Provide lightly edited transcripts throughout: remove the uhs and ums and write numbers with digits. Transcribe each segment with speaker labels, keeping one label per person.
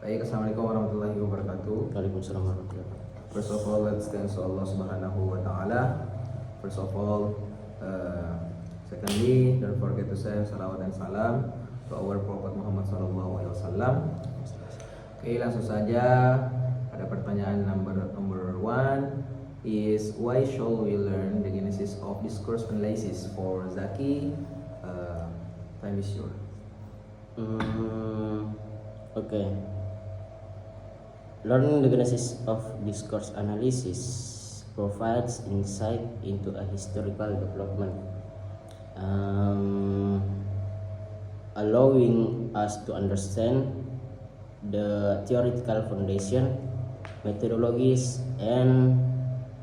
Speaker 1: Baik, Assalamualaikum warahmatullahi wabarakatuh.
Speaker 2: Waalaikumsalam warahmatullahi wabarakatuh.
Speaker 1: First of all, let's thank Allah Subhanahu wa Ta'ala. First of all, secondly, don't forget to say salawat and salam to our Prophet Muhammad Sallallahu Alaihi Wasallam. Oke, langsung saja. Ada pertanyaan number one is why shall we learn the genesis of discourse analysis? For Zaki, time is yours.
Speaker 2: Okay. Learning the genesis of discourse analysis provides insight into a historical development, allowing us to understand the theoretical foundation, methodologies, and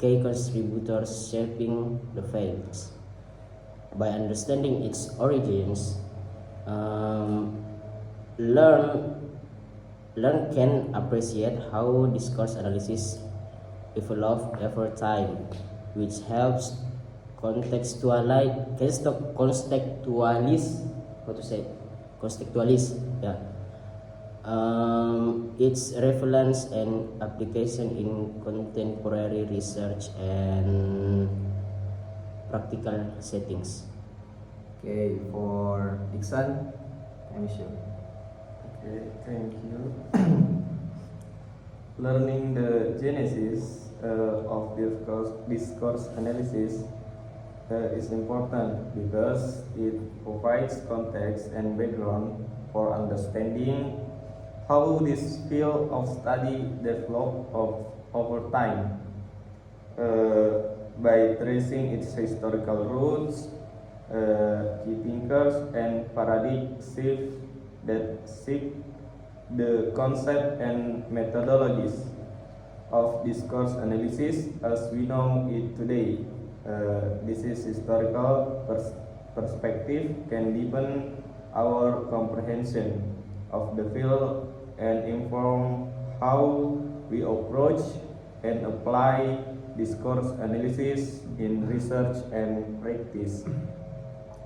Speaker 2: key contributors shaping the fields. By understanding its origins, learn can appreciate how discourse analysis evolved over time, which helps contextualize its relevance and application in contemporary research and practical settings.
Speaker 1: Okay, for Iksan, time is yours.
Speaker 3: Okay, thank you. Learning the genesis of discourse analysis is important because it provides context and background for understanding how this field of study developed over time. By tracing its historical roots, key thinkers and paradigm shifts that shape the concept and methodologies of discourse analysis as we know it today. This is historical perspective can deepen our comprehension of the field and inform how we approach and apply discourse analysis in research and practice.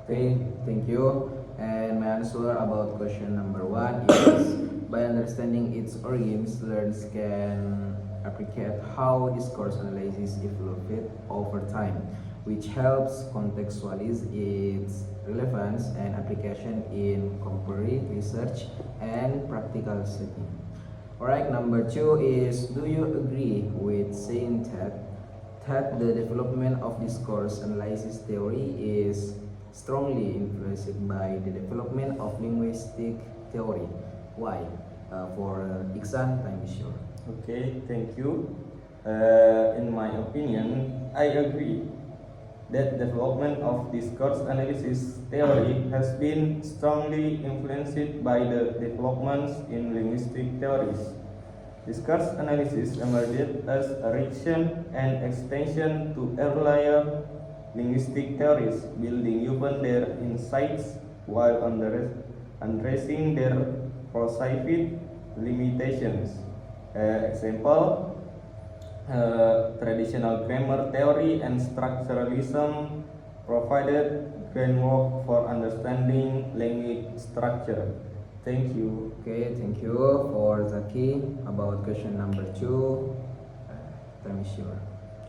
Speaker 1: Okay, thank you. And my answer about question number one is by understanding its origins, learners can appreciate how discourse analysis evolved over time, which helps contextualize its relevance and application in contemporary research and practical setting. Alright, number two is do you agree with saying that the development of discourse analysis theory is strongly influenced by the development of linguistic theory? Why? For Iksan, time is yours.
Speaker 3: Okay, thank you. In my opinion, I agree that development of discourse analysis theory has been strongly influenced by the developments in linguistic theories. Discourse analysis emerged as a reaction and extension to earlier linguistic theories, building upon their insights while addressing their perceived limitations. Example, traditional grammar theory and structuralism provided groundwork for understanding language structure. Thank you.
Speaker 1: Okay, thank you. For Zaki, about question number two, time is yours.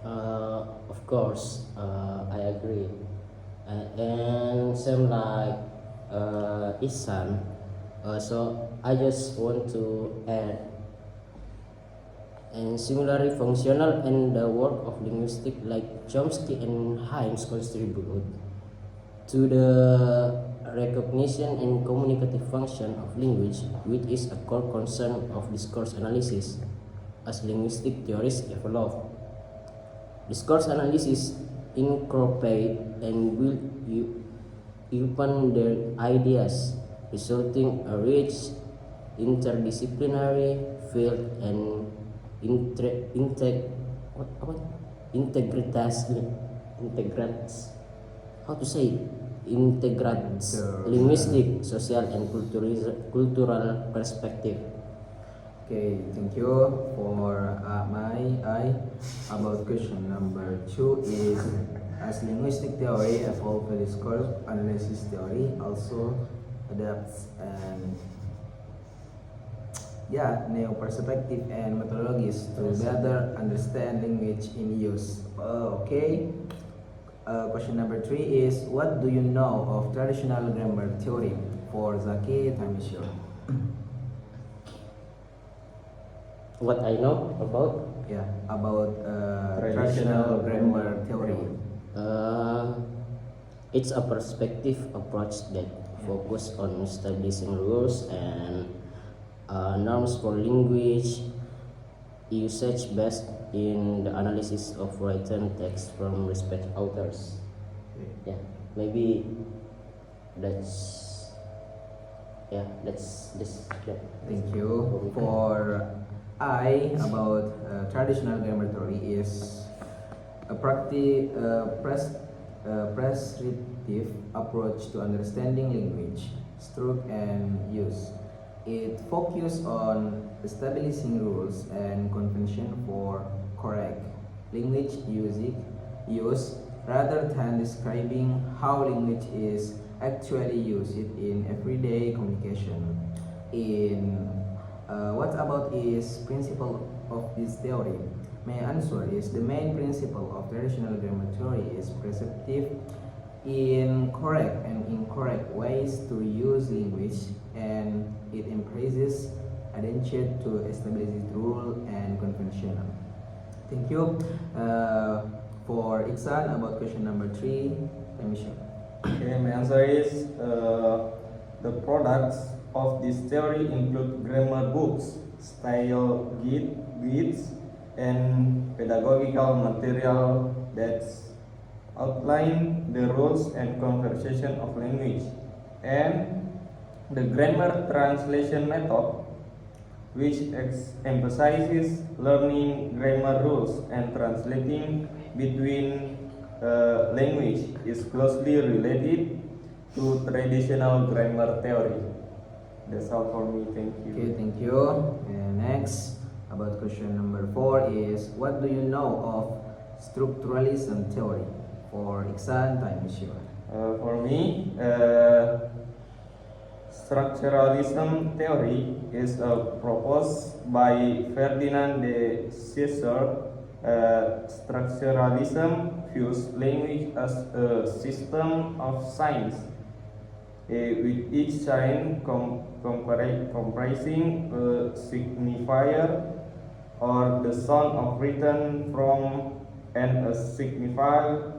Speaker 2: Of course, I agree. And same like Ihsan, so I just want to add, and similarly functional and the work of linguistics like Chomsky and Himes contribute to the recognition and communicative function of language, which is a core concern of discourse analysis as linguistic theories evolve. Discourse analysis incorporate and build upon their ideas, resulting a rich interdisciplinary field and integrates linguistic, social, and cultural perspective.
Speaker 1: Okay, thank you. For about question number two is as linguistic theory evolved, the discourse analysis theory also adapts and new perspective and methodologies to better understand language in use. Okay. Question number 3 is, what do you know of traditional grammar theory? For Zaki, time is yours.
Speaker 2: What I know about
Speaker 1: Yeah, about
Speaker 3: Traditional
Speaker 1: traditional grammar theory.
Speaker 2: it's a perspective approach that focus on establishing rules and norms for language usage based in the analysis of written text from respected authors. Yeah, maybe that's that's this. Yeah.
Speaker 1: Thank you. For I, about traditional grammar theory is a prescriptive approach to understanding language, structure, and use. It focuses on establishing rules and convention for correct language use rather than describing how language is actually used in everyday communication. In what about is principle of this theory? My answer is the main principle of traditional grammar theory is perceptive in correct and incorrect ways to use language, and it embraces attention to establish rule and convention. Thank you. For Iksan, about question number 3, permission.
Speaker 3: Okay, my answer is the products of this theory include grammar books, style guides, and pedagogical material that outline the rules and conversation of language, and the grammar translation method, which emphasizes learning grammar rules and translating between language, is closely related to traditional grammar theory. That's all for me. Thank you.
Speaker 1: Okay, thank you. And next, about question number 4 is, what do you know of structuralism theory? For Iksan, time is yours.
Speaker 3: For me, structuralism theory is proposed by Ferdinand de Saussure. Structuralism views language as a system of signs, with each sign comprising a signifier or the sound of written form, and a signifier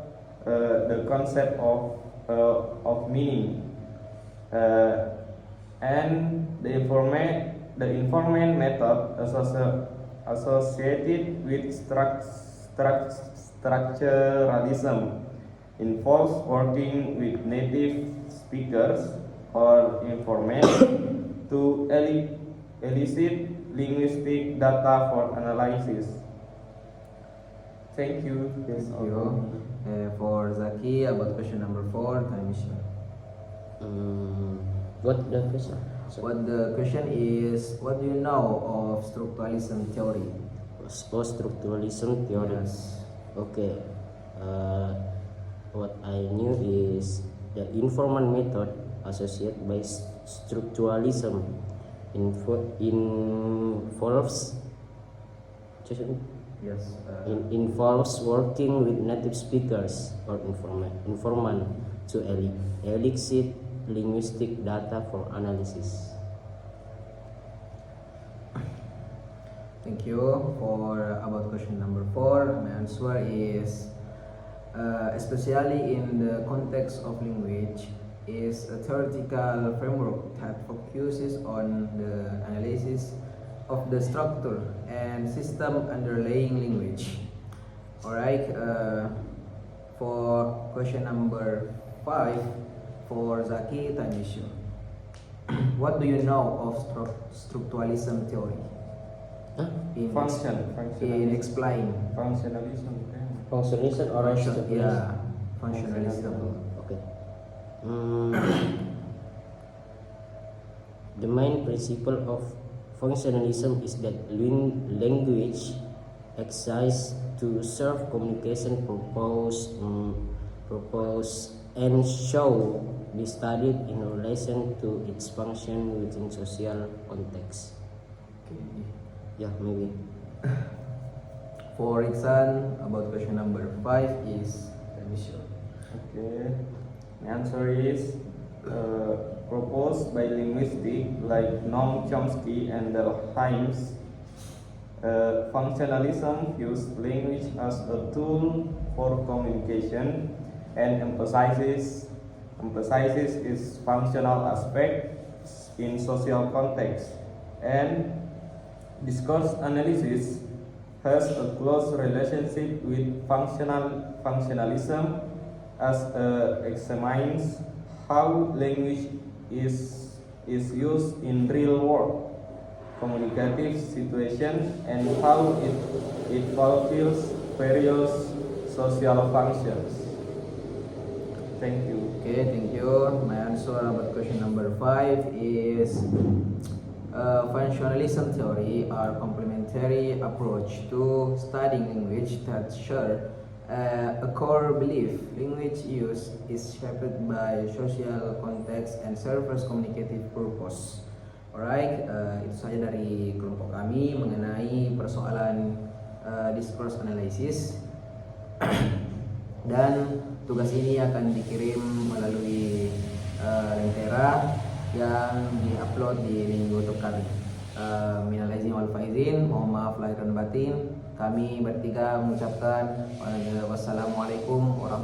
Speaker 3: the concept of meaning, and the informant method associated with structuralism involves working with native speakers or informants to elicit linguistic data for analysis. Thank you. That's
Speaker 1: Thank
Speaker 3: all
Speaker 1: you.
Speaker 3: for me.
Speaker 1: For Zaki, about question number 4, time is yours.
Speaker 2: What the question? So,
Speaker 1: What the question is, what do you know of structuralism theory?
Speaker 2: structuralism theory.
Speaker 1: Yes.
Speaker 2: Okay. What I knew is the informant method associated by structuralism involves
Speaker 1: Yes.
Speaker 2: involves working with native speakers or informant to elicit linguistic data for analysis.
Speaker 1: Thank you. For about question number 4, my answer is, especially in the context of language, is a theoretical framework that focuses on the analysis of the structure and system underlying language. Alright, for question number 5, for Zaki, time is yours. What do you know of structuralism theory?
Speaker 2: Huh?
Speaker 1: In
Speaker 3: Functionalism.
Speaker 1: explain.
Speaker 3: Functionalism.
Speaker 2: Functionalism or structuralism?
Speaker 1: Yeah, functionalism.
Speaker 2: Okay. The main principle of functionalism is that language exists to serve communication purpose and should be studied in relation to its function within social context. Yeah, maybe.
Speaker 1: For Iksan, about question number 5 is, let me show.
Speaker 3: Okay. The answer is proposed by linguistics like Noam Chomsky and Delheims. Functionalism views language as a tool for communication and emphasizes its functional aspects in social context. And discourse analysis has a close relationship with functionalism as examines how language is used in real world communicative situation and how it fulfills various social functions. Thank you.
Speaker 1: Okay, thank you. My answer about question number 5 is functionalism theory are complementary approach to studying language that share a core belief. Language use is shaped by social context and serves as communicative purpose. Alright, itu saja dari kelompok kami mengenai persoalan discourse analysis. Dan tugas ini akan dikirim melalui Lentera yang diupload di minggu depan. Minal aizin wal faizin, mohon maaf lahir dan batin. Kami bertiga mengucapkan wassalamualaikum warahmatullahi